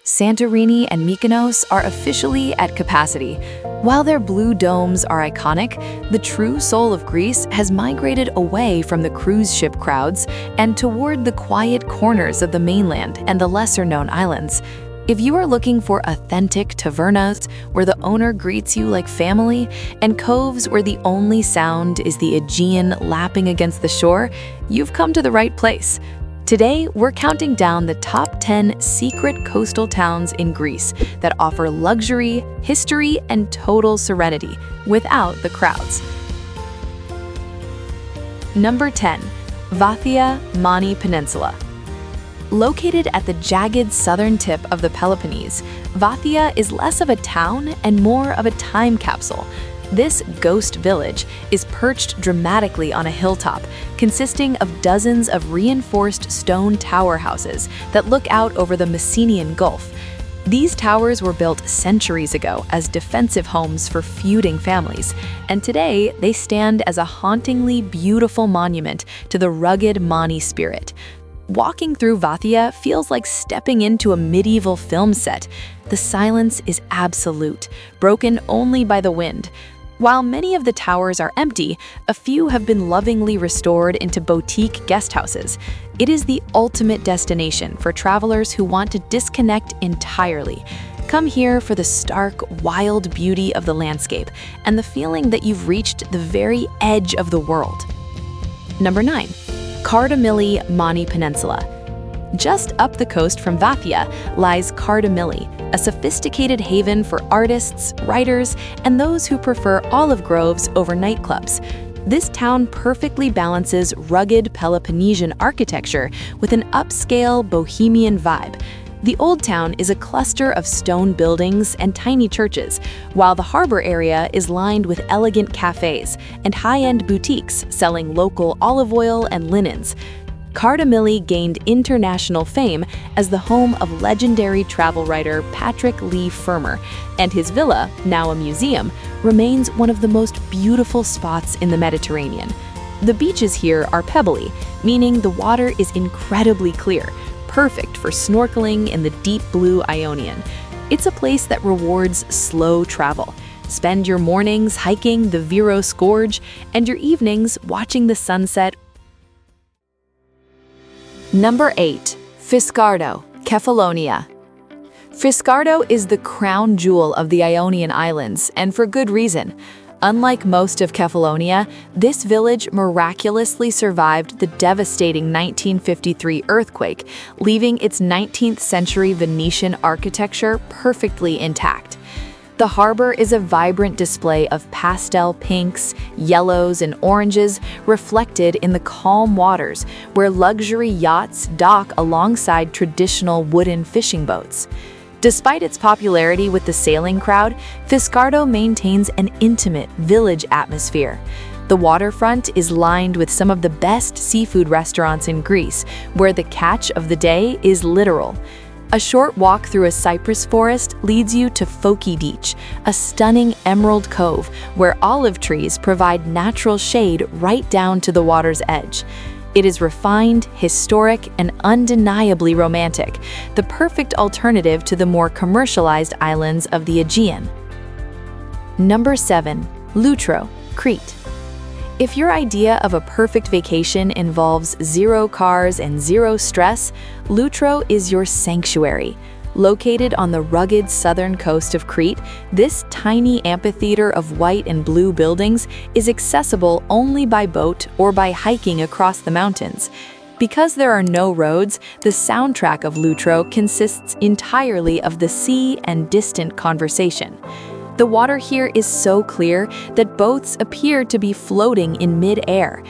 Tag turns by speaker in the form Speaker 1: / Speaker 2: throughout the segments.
Speaker 1: Santorini and Mykonos are officially at capacity. While their blue domes are iconic, the true soul of Greece has migrated away from the cruise ship crowds and toward the quiet corners of the mainland and the lesser-known islands. If you are looking for authentic tavernas where the owner greets you like family and coves where the only sound is the Aegean lapping against the shore, you've come to the right place. Today, we're counting down the top 10 secret coastal towns in Greece that offer luxury, history, and total serenity without the crowds. Number 10. Vathia, Peninsula. Located at the jagged southern tip of the Peloponnese, Vathia is less of a town and more of a time capsule. This ghost village is perched dramatically on a hilltop, consisting of dozens of reinforced stone tower houses that look out over the Messenian Gulf. These towers were built centuries ago as defensive homes for feuding families, and today they stand as a hauntingly beautiful monument to the rugged Mani spirit. Walking through Vathia feels like stepping into a medieval film set. The silence is absolute, broken only by the wind. While many of the towers are empty, a few have been lovingly restored into boutique guesthouses. It is the ultimate destination for travelers who want to disconnect entirely. Come here for the stark, wild beauty of the landscape and the feeling that you've reached the very edge of the world. Number 9. Kardamyli Peninsula. Just up the coast from Vathia lies Kardamyli, a sophisticated haven for artists, writers, and those who prefer olive groves over nightclubs. This town perfectly balances rugged Peloponnesian architecture with an upscale bohemian vibe. The Old Town is a cluster of stone buildings and tiny churches, while the harbor area is lined with elegant cafes and high-end boutiques selling local olive oil and linens. Kardamyli gained international fame as the home of legendary travel writer Patrick Leigh Fermor, and his villa, now a museum, remains one of the most beautiful spots in the Mediterranean. The beaches here are pebbly, meaning the water is incredibly clear, perfect for snorkeling in the deep blue Ionian. It's a place that rewards slow travel. Spend your mornings hiking the Viros Gorge and your evenings watching the sunset. Number 8. Fiskardo Kefalonia. Fiskardo is the crown jewel of the Ionian Islands, and for good reason. Unlike most of Kefalonia, this village miraculously survived the devastating 1953 earthquake, leaving its 19th century Venetian architecture perfectly intact. The harbor is a vibrant display of pastel pinks, yellows, and oranges reflected in the calm waters where luxury yachts dock alongside traditional wooden fishing boats. Despite its popularity with the sailing crowd, Fiskardo maintains an intimate village atmosphere. The waterfront is lined with some of the best seafood restaurants in Greece, where the catch of the day is literal. A short walk through a cypress forest leads you to Foki Beach, a stunning emerald cove where olive trees provide natural shade right down to the water's edge. It is refined, historic, and undeniably romantic, the perfect alternative to the more commercialized islands of the Aegean. Number 7. Lutro, Crete. If your idea of a perfect vacation involves zero cars and zero stress, Lutro is your sanctuary. Located on the rugged southern coast of Crete, this tiny amphitheater of white and blue buildings is accessible only by boat or by hiking across the mountains. Because there are no roads, the soundtrack of Lutro consists entirely of the sea and distant conversation. The water here is so clear that boats appear to be floating in mid-air.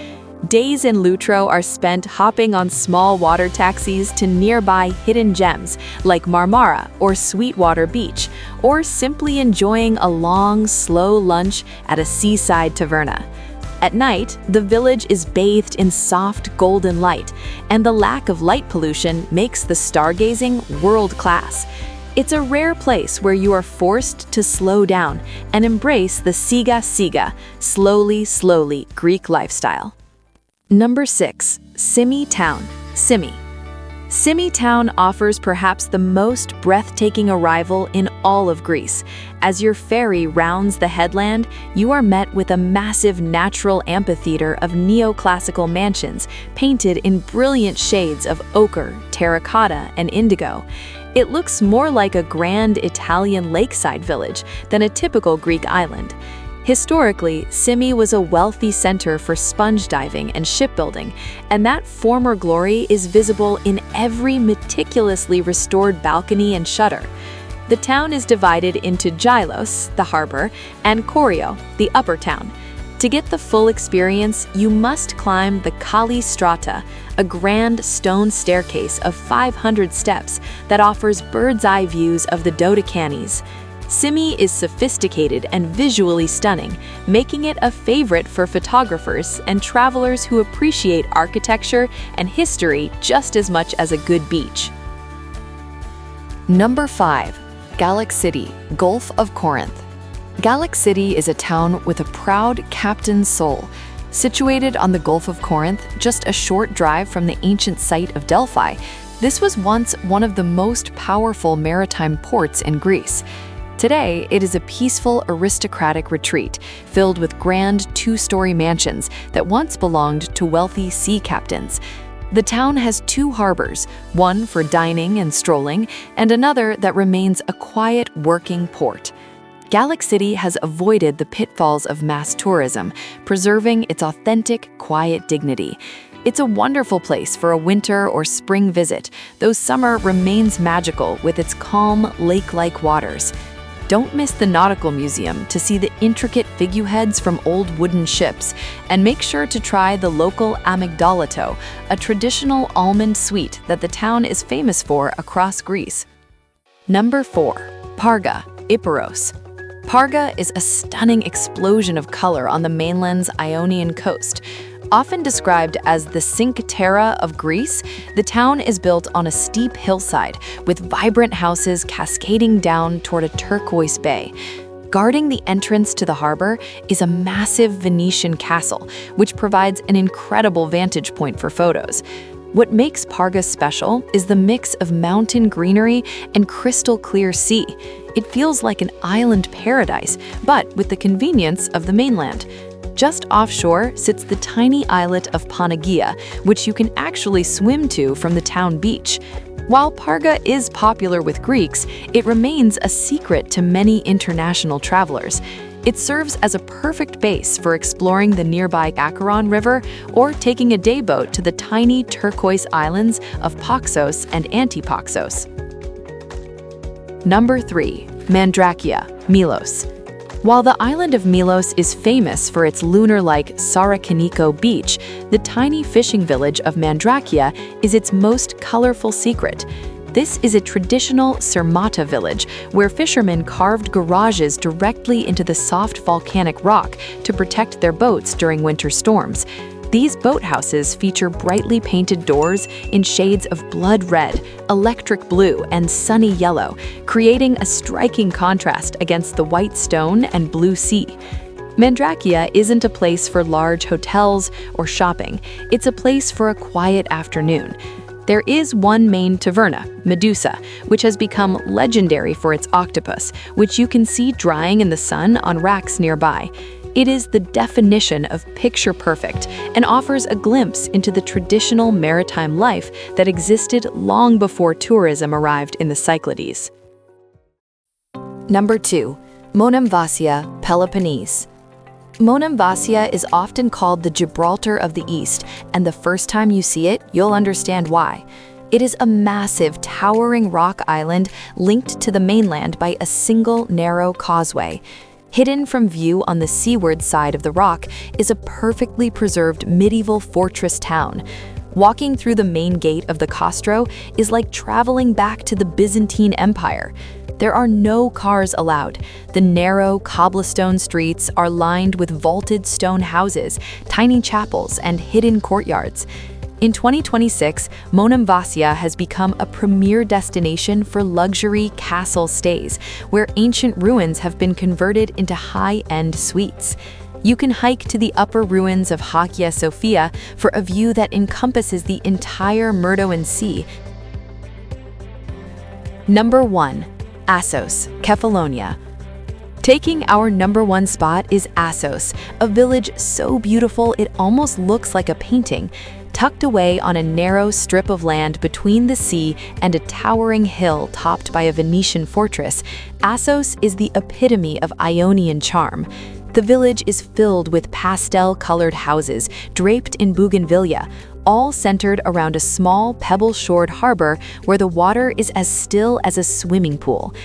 Speaker 1: Days in Lutro are spent hopping on small water taxis to nearby hidden gems like Marmara or Sweetwater Beach, or simply enjoying a long, slow lunch at a seaside taverna. At night, the village is bathed in soft golden light, and the lack of light pollution makes the stargazing world-class. It's a rare place where you are forced to slow down and embrace the siga, slowly Greek lifestyle. Number 6. Symi Town, Symi. Symi Town offers perhaps the most breathtaking arrival in all of Greece. As your ferry rounds the headland, you are met with a massive natural amphitheater of neoclassical mansions painted in brilliant shades of ochre, terracotta, and indigo. It looks more like a grand Italian lakeside village than a typical Greek island. Historically, Symi was a wealthy center for sponge diving and shipbuilding, and that former glory is visible in every meticulously restored balcony and shutter. The town is divided into Gylos, the harbor, and Korio, the upper town. To get the full experience, you must climb the Kali Strata, a grand stone staircase of 500 steps that offers bird's-eye views of the Dodecanese. Symi is sophisticated and visually stunning, making it a favorite for photographers and travelers who appreciate architecture and history just as much as a good beach. Number 5. Galaxidi, Gulf of Corinth. Galaxidi is a town with a proud captain's soul. Situated on the Gulf of Corinth, just a short drive from the ancient site of Delphi, this was once one of the most powerful maritime ports in Greece. Today, it is a peaceful, aristocratic retreat filled with grand two-story mansions that once belonged to wealthy sea captains. The town has 2 harbors, one for dining and strolling, and another that remains a quiet, working port. Galaxidi has avoided the pitfalls of mass tourism, preserving its authentic, quiet dignity. It's a wonderful place for a winter or spring visit, though summer remains magical with its calm, lake-like waters. Don't miss the Nautical Museum to see the intricate figureheads from old wooden ships, and make sure to try the local amygdalato, a traditional almond sweet that the town is famous for across Greece. Number 4. Parga, Epirus. Parga is a stunning explosion of color on the mainland's Ionian coast. Often described as the Cinque Terre of Greece, the town is built on a steep hillside with vibrant houses cascading down toward a turquoise bay. Guarding the entrance to the harbor is a massive Venetian castle, which provides an incredible vantage point for photos. What makes Parga special is the mix of mountain greenery and crystal-clear sea. It feels like an island paradise, but with the convenience of the mainland. Just offshore sits the tiny islet of Pangaea, which you can actually swim to from the town beach. While Parga is popular with Greeks, it remains a secret to many international travelers. It serves as a perfect base for exploring the nearby Acheron River or taking a day boat to the tiny turquoise islands of Paxos and Antipaxos. Number 3. Mandrakia Milos. While the island of Milos is famous for its lunar-like Sarakaniko beach, the tiny fishing village of Mandrakia is its most colorful secret. This is a traditional Sarmata village where fishermen carved garages directly into the soft volcanic rock to protect their boats during winter storms. These boathouses feature brightly painted doors in shades of blood red, electric blue, and sunny yellow, creating a striking contrast against the white stone and blue sea. Mandrakia isn't a place for large hotels or shopping. It's a place for a quiet afternoon. There is one main taverna, Medusa, which has become legendary for its octopus, which you can see drying in the sun on racks nearby. It is the definition of picture perfect and offers a glimpse into the traditional maritime life that existed long before tourism arrived in the Cyclades. Number 2. Monemvasia, Peloponnese. Monemvasia is often called the Gibraltar of the East, and the first time you see it, you'll understand why. It is a massive, towering rock island linked to the mainland by a single narrow causeway. Hidden from view on the seaward side of the rock is a perfectly preserved medieval fortress town. Walking through the main gate of the Castro is like traveling back to the Byzantine Empire. There are no cars allowed. The narrow cobblestone streets are lined with vaulted stone houses, tiny chapels, and hidden courtyards. In 2026, Monemvasia has become a premier destination for luxury castle stays, where ancient ruins have been converted into high-end suites. You can hike to the upper ruins of Hagia Sophia for a view that encompasses the entire Myrtoan Sea, Number 1. Assos Kefalonia. Taking our number 1 spot is Assos, a village so beautiful it almost looks like a painting. Tucked away on a narrow strip of land between the sea and a towering hill topped by a Venetian fortress, Assos is the epitome of Ionian charm. The village is filled with pastel-colored houses draped in bougainvillea, all centered around a small pebble-shored harbor where the water is as still as a swimming pool.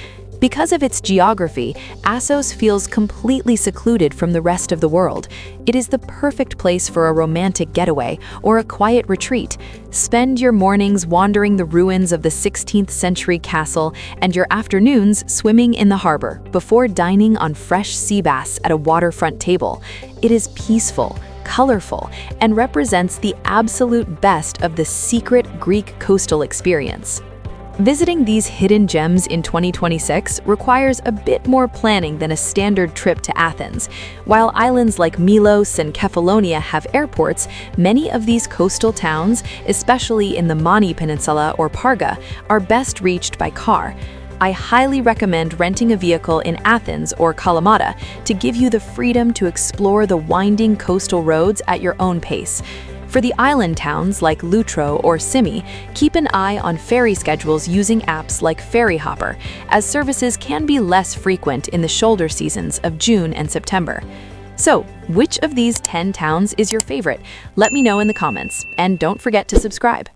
Speaker 1: Because of its geography, Assos feels completely secluded from the rest of the world. It is the perfect place for a romantic getaway or a quiet retreat. Spend your mornings wandering the ruins of the 16th century castle and your afternoons swimming in the harbor before dining on fresh sea bass at a waterfront table. It is peaceful, colorful, and represents the absolute best of the secret Greek coastal experience. Visiting these hidden gems in 2026 requires a bit more planning than a standard trip to Athens. While islands like Milos and Kefalonia have airports, many of these coastal towns, especially in the Mani Peninsula or Parga, are best reached by car. I highly recommend renting a vehicle in Athens or Kalamata to give you the freedom to explore the winding coastal roads at your own pace. For the island towns like Lutro or Symi, keep an eye on ferry schedules using apps like Ferry Hopper, as services can be less frequent in the shoulder seasons of June and September. So, which of these 10 towns is your favorite? Let me know in the comments, and don't forget to subscribe.